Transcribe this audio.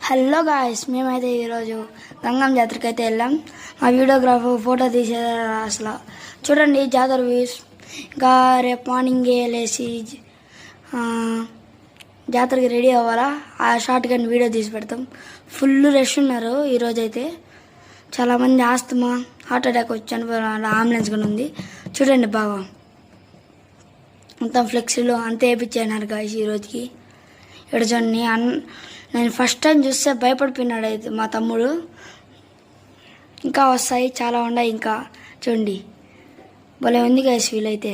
Hello guys, మేమైతే ఈరోజు గంగం జాతరకి అయితే వెళ్ళాం. మా వీడియోగ్రాఫర్ ఫోటో తీసేదారు అసలు. చూడండి జాతర వ్యూస్. ఇంకా రేపు మార్నింగే లేచి జాతరకి రెడీ అవ్వాలా. ఆ షార్ట్ కానీ వీడియో తీసి పెడతాం. ఫుల్ రష్ ఉన్నారు ఈరోజైతే. చాలామంది ఆస్తమా హార్ట్ అటాక్ వచ్చి చనిపోయిన అంబులెన్స్ కూడా ఉంది. చూడండి బాగా మొత్తం ఫ్లెక్సీలు అంతే వేయించారు గాయస్ ఈరోజుకి. ఇక్కడ చూడండి నేను ఫస్ట్ టైం చూస్తే భయపడిపోయినాడు అయితే మా తమ్ముడు. ఇంకా వస్తాయి, చాలా ఉన్నాయి. ఇంకా చూడండి భలే ఉంది గాయస్ వీలైతే.